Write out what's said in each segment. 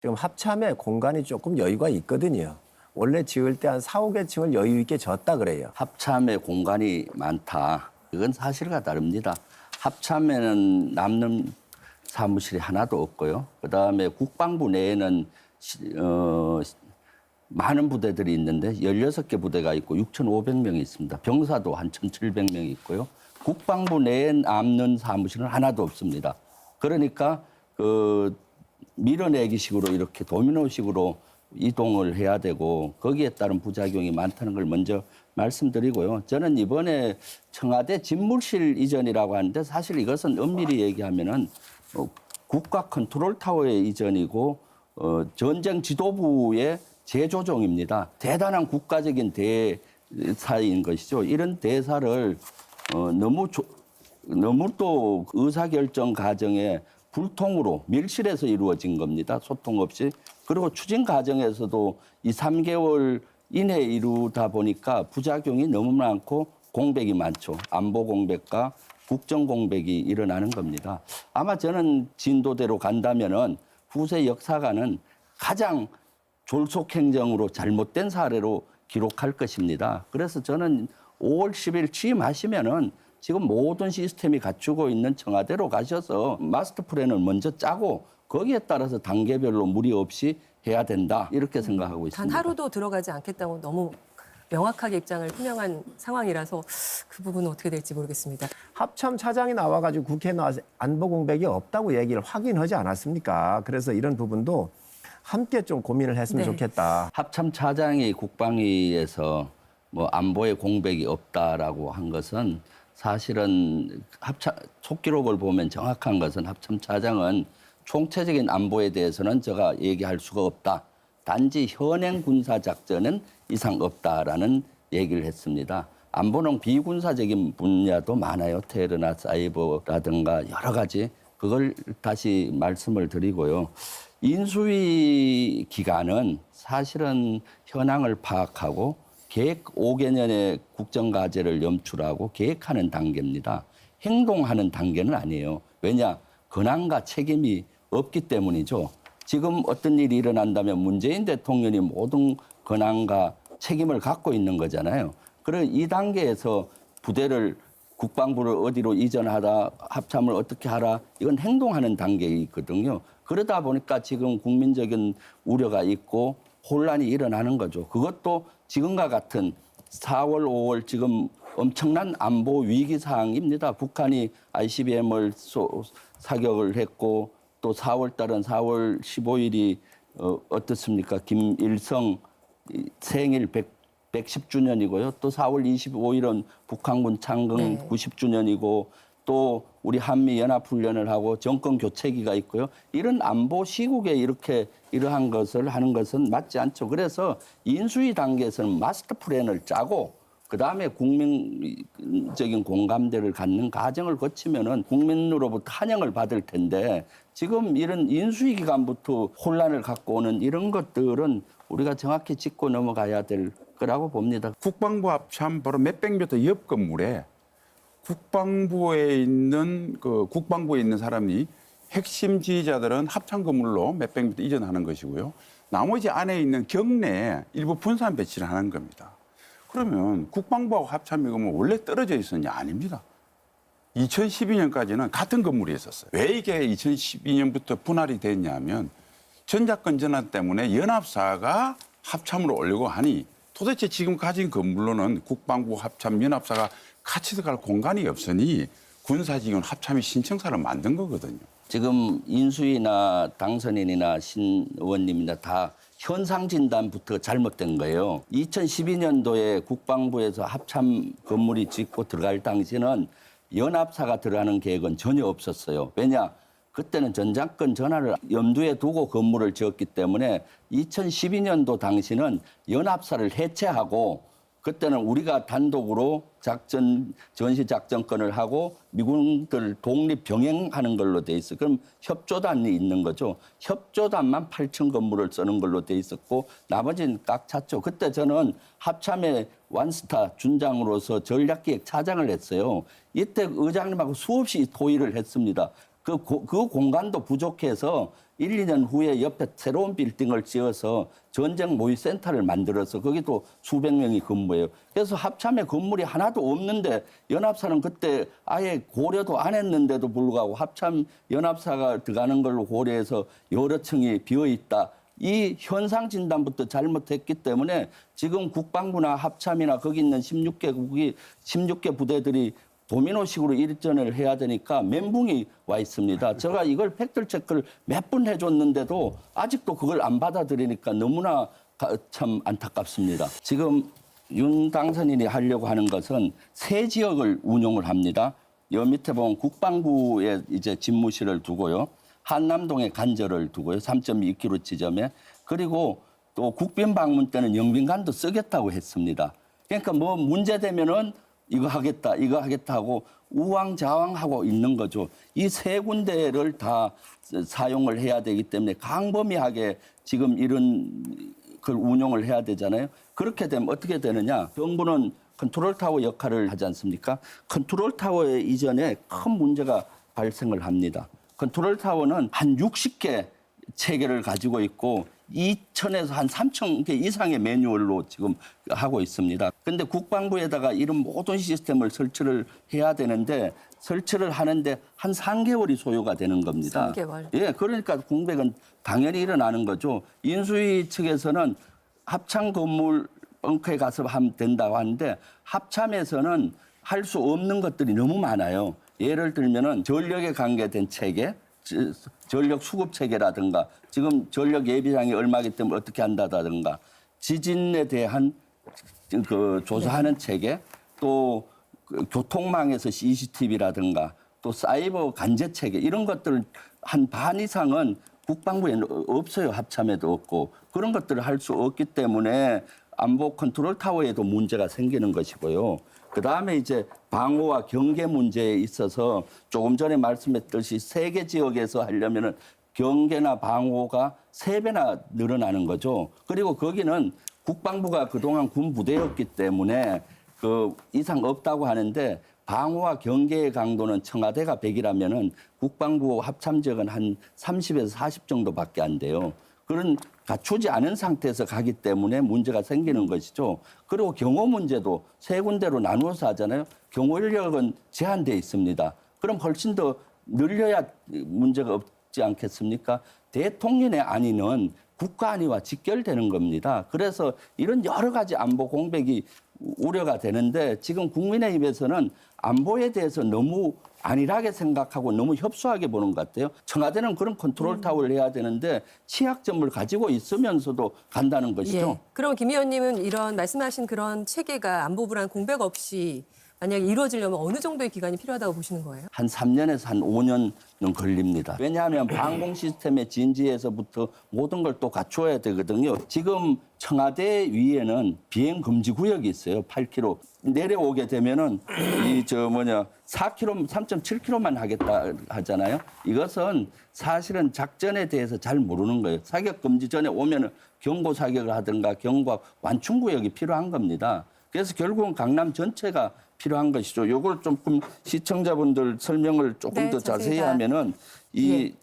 지금 합참에 공간이 조금 여유가 있거든요. 원래 지을 때 한 4, 5개층을 여유 있게 졌다 그래요. 합참에 공간이 많다. 이건 사실과 다릅니다. 합참에는 남는 사무실이 하나도 없고요. 그다음에 국방부 내에는 많은 부대들이 있는데 16개 부대가 있고 6,500명이 있습니다. 병사도 한 1,700명이 있고요. 국방부 내에 남는 사무실은 하나도 없습니다. 그러니까 밀어내기식으로 이렇게 도미노식으로 이동을 해야 되고 거기에 따른 부작용이 많다는 걸 먼저 말씀드리고요. 저는 이번에 청와대 집무실 이전이라고 하는데 사실 이것은 엄밀히 얘기하면은 국가 컨트롤타워의 이전이고 전쟁 지도부의 재조정입니다. 대단한 국가적인 대사인 것이죠. 이런 대사를 너무 또 의사결정 과정에 불통으로 밀실에서 이루어진 겁니다. 소통 없이. 그리고 추진 과정에서도 2, 3개월 이내에 이루다 보니까 부작용이 너무 많고 공백이 많죠. 안보 공백과 국정 공백이 일어나는 겁니다. 아마 저는 진도대로 간다면은 후세 역사가는 가장 졸속행정으로 잘못된 사례로 기록할 것입니다. 그래서 저는 5월 10일 취임하시면은 지금 모든 시스템이 갖추고 있는 청와대로 가셔서 마스터 플랜을 먼저 짜고 거기에 따라서 단계별로 무리 없이 해야 된다 이렇게 생각하고 있습니다. 단 하루도 들어가지 않겠다고 너무 명확하게 입장을 표명한 상황이라서 그 부분은 어떻게 될지 모르겠습니다. 합참 차장이 나와가지고 국회에 나와서 안보 공백이 없다고 얘기를 확인하지 않았습니까? 그래서 이런 부분도 함께 좀 고민을 했으면 네. 좋겠다. 합참 차장이 국방위에서 뭐 안보에 공백이 없다라고 한 것은 사실은 속기록을 보면 정확한 것은 합참 차장은 총체적인 안보에 대해서는 제가 얘기할 수가 없다. 단지 현행 군사 작전은 이상 없다라는 얘기를 했습니다. 안보는 비군사적인 분야도 많아요. 테러나 사이버라든가 여러 가지. 그걸 다시 말씀을 드리고요. 인수위 기간은 사실은 현황을 파악하고 계획 5개년의 국정과제를 염출하고 계획하는 단계입니다. 행동하는 단계는 아니에요. 왜냐? 권한과 책임이 없기 때문이죠. 지금 어떤 일이 일어난다면 문재인 대통령이 모든 권한과 책임을 갖고 있는 거잖아요. 그런 이 단계에서 부대를 국방부를 어디로 이전하라, 합참을 어떻게 하라, 이건 행동하는 단계에 있거든요. 그러다 보니까 지금 국민적인 우려가 있고 혼란이 일어나는 거죠. 그것도 지금과 같은 4월, 5월 지금 엄청난 안보 위기 상황입니다. 북한이 ICBM을 사격을 했고 또 4월 달은 4월 15일이 어떻습니까? 김일성 생일 110주년이고요. 또 4월 25일은 북한군 창건 네. 90주년이고 또 우리 한미 연합훈련을 하고 정권 교체기가 있고요. 이런 안보 시국에 이렇게 이러한 것을 하는 것은 맞지 않죠. 그래서 인수위 단계에서는 마스터 플랜을 짜고 그다음에 국민적인 공감대를 갖는 과정을 거치면은 국민으로부터 환영을 받을 텐데 지금 이런 인수위 기간부터 혼란을 갖고 오는 이런 것들은 우리가 정확히 짚고 넘어가야 될 거라고 봅니다. 국방부 합참 바로 몇백 미터 옆 건물에 국방부에 있는 사람이 핵심 지휘자들은 합참 건물로 몇백 미터 이전하는 것이고요. 나머지 안에 있는 경내에 일부 분산 배치를 하는 겁니다. 그러면 국방부하고 합참이 그러면 원래 떨어져 있었냐? 아닙니다. 2012년까지는 같은 건물에 있었어요. 왜 이게 2012년부터 분할이 됐냐면 전작권 전환 때문에 연합사가 합참으로 오려고 하니 도대체 지금 가진 건물로는 국방부 합참 연합사가 같이 들어갈 공간이 없으니 군사지원 합참이 신청사를 만든 거거든요. 지금 인수위나 당선인이나 신 의원님이나 다 현상 진단부터 잘못된 거예요. 2012년도에 국방부에서 합참 건물이 짓고 들어갈 당시에는 연합사가 들어가는 계획은 전혀 없었어요. 왜냐? 그때는 전작권 전환을 염두에 두고 건물을 지었기 때문에 2012년도 당시는 연합사를 해체하고 그때는 우리가 단독으로 전시작전권을 하고 미군들 독립 병행하는 걸로 돼 있어. 그럼 협조단이 있는 거죠. 협조단만 8층 건물을 쓰는 걸로 돼 있었고 나머지는 꽉 찼죠. 그때 저는 합참의 완스타 준장으로서 전략기획 차장을 했어요. 이때 의장님하고 수없이 토의를 했습니다. 그 공간도 부족해서 1, 2년 후에 옆에 새로운 빌딩을 지어서 전쟁 모의센터를 만들어서 거기도 수백 명이 근무해요. 그래서 합참에 건물이 하나도 없는데 연합사는 그때 아예 고려도 안 했는데도 불구하고 합참 연합사가 들어가는 걸로 고려해서 여러 층이 비어 있다. 이 현상 진단부터 잘못했기 때문에 지금 국방부나 합참이나 거기 있는 16개 부대들이 도미노식으로 일전을 해야 되니까 멘붕이 와 있습니다. 제가 이걸 팩트 체크를 몇 번 해줬는데도 아직도 그걸 안 받아들이니까 너무나 참 안타깝습니다. 지금 윤 당선인이 하려고 하는 것은 세 지역을 운용을 합니다. 여 밑에 보면 국방부에 이제 집무실을 두고요. 한남동에 관저를 두고요. 3.2km 지점에. 그리고 또 국빈 방문 때는 영빈관도 쓰겠다고 했습니다. 그러니까 뭐 문제되면은 이거 하겠다 하고 우왕좌왕하고 있는 거죠. 이 세 군데를 다 사용을 해야 되기 때문에 광범위하게 지금 이런 걸 운용을 해야 되잖아요. 그렇게 되면 어떻게 되느냐. 정부는 컨트롤타워 역할을 하지 않습니까? 컨트롤타워 이전에 큰 문제가 발생을 합니다. 컨트롤타워는 한 60개 체계를 가지고 있고 2,000에서 한 3,000개 이상의 매뉴얼로 지금 하고 있습니다. 그런데 국방부에다가 이런 모든 시스템을 설치를 해야 되는데 설치를 하는데 한 3개월이 소요가 되는 겁니다. 3개월. 예, 그러니까 공백은 당연히 일어나는 거죠. 인수위 측에서는 합참 건물 벙커에 가서 하면 된다고 하는데 합참에서는 할 수 없는 것들이 너무 많아요. 예를 들면은 전력에 관계된 체계, 전력 수급 체계라든가 지금 전력 예비량이 얼마기 때문에 어떻게 한다든가 지진에 대한 그 조사하는 체계 또 교통망에서 CCTV라든가 또 사이버 간제 체계 이런 것들 한 반 이상은 국방부에는 없어요. 합참에도 없고 그런 것들을 할 수 없기 때문에 안보 컨트롤 타워에도 문제가 생기는 것이고요. 그다음에 이제 방호와 경계 문제에 있어서 조금 전에 말씀했듯이 3개 지역에서 하려면은 경계나 방호가 3배나 늘어나는 거죠. 그리고 거기는 국방부가 그동안 군 부대였기 때문에 그 이상 없다고 하는데 방호와 경계의 강도는 청와대가 100이라면은 국방부 합참 지역은 한 30에서 40 정도밖에 안 돼요. 그런 갖추지 않은 상태에서 가기 때문에 문제가 생기는 것이죠. 그리고 경호 문제도 3군데로 나누어서 하잖아요. 경호 인력은 제한돼 있습니다. 그럼 훨씬 더 늘려야 문제가 없지 않겠습니까? 대통령의 안위는 국가 안위와 직결되는 겁니다. 그래서 이런 여러 가지 안보 공백이 우려가 되는데 지금 국민의힘에서는 안보에 대해서 너무 안일하게 생각하고 너무 협소하게 보는 것 같아요. 청와대는 그런 컨트롤 타워를 해야 되는데 취약점을 가지고 있으면서도 간다는 것이죠. 예. 그럼 김 의원님은 이런 말씀하신 그런 체계가 안보 불안 공백 없이 만약에 이루어지려면 어느 정도의 기간이 필요하다고 보시는 거예요? 한 3년에서 한 5년은 걸립니다. 왜냐하면 방공 시스템의 진지에서부터 모든 걸 또 갖추어야 되거든요. 지금 청와대 위에는 비행 금지 구역이 있어요. 8km. 내려오게 되면은 4km, 3.7km만 하겠다 하잖아요. 이것은 사실은 작전에 대해서 잘 모르는 거예요. 사격 금지 전에 오면은 경고 사격을 하든가 경고 완충 구역이 필요한 겁니다. 그래서 결국은 강남 전체가 필요한 것이죠. 요걸 조금 시청자분들 설명을 조금 네, 더 자세히 자세히가. 하면은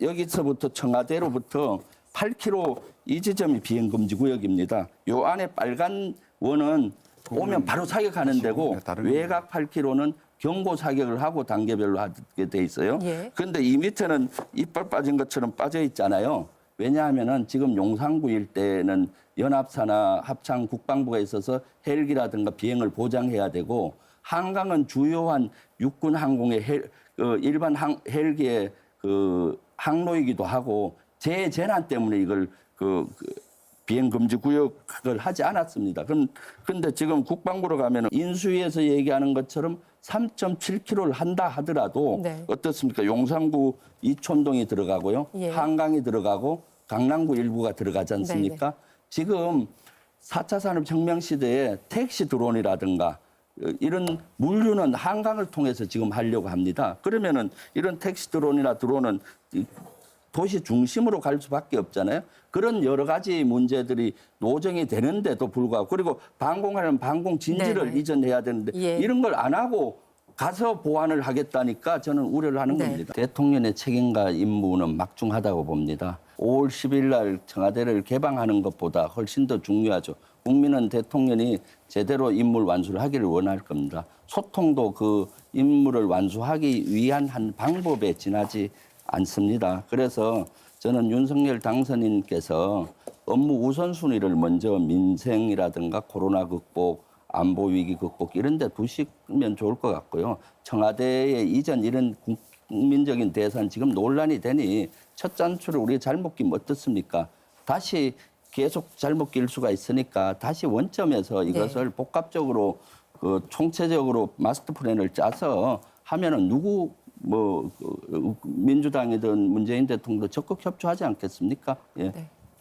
여기서부터 청와대로부터 8km 이 지점이 비행 금지 구역입니다. 요 안에 빨간 원은 오면 바로 사격하는 데고 외곽 8km는 경고 사격을 하고 단계별로 하게 돼 있어요. 예. 그런데 이 밑에는 이빨 빠진 것처럼 빠져 있잖아요. 왜냐하면은 지금 용산구 일대는 연합사나 합참 국방부가 있어서 헬기라든가 비행을 보장해야 되고 한강은 주요한 육군 항공의 일반 헬기의 그 항로이기도 하고 재재난 때문에 이걸 비행 금지 구역을 하지 않았습니다. 그런데 지금 국방부로 가면 인수위에서 얘기하는 것처럼 3.7km를 한다 하더라도 네. 어떻습니까? 용산구 이촌동이 들어가고요. 예. 한강이 들어가고 강남구 일부가 들어가지 않습니까? 지금 4차 산업혁명 시대에 택시 드론이라든가 이런 물류는 한강을 통해서 지금 하려고 합니다. 그러면은 이런 택시 드론이나 드론은 도시 중심으로 갈 수밖에 없잖아요. 그런 여러 가지 문제들이 노정이 되는데도 불구하고 그리고 방공하려면 방공 진지를 네네. 이전해야 되는데 예. 이런 걸 안 하고 가서 보완을 하겠다니까 저는 우려를 하는 네. 겁니다. 대통령의 책임과 임무는 막중하다고 봅니다. 5월 10일 날 청와대를 개방하는 것보다 훨씬 더 중요하죠. 국민은 대통령이 제대로 임무 완수를 하기를 원할 겁니다. 소통도 그 임무를 완수하기 위한 한 방법에 지나지 않습니다. 그래서 저는 윤석열 당선인께서 업무 우선순위를 먼저 민생이라든가 코로나 극복, 안보 위기 극복 이런 데 두시면 좋을 것 같고요. 청와대의 이전 이런 국민적인 대선 지금 논란이 되니 첫 단추를 우리가 잘못 끼면 어떻습니까? 다시 계속 잘못 낄 수가 있으니까 다시 원점에서 이것을 복합적으로 그 총체적으로 마스터 플랜을 짜서 하면은 누구 민주당이든 문재인 대통령도 적극 협조하지 않겠습니까? 예. 네.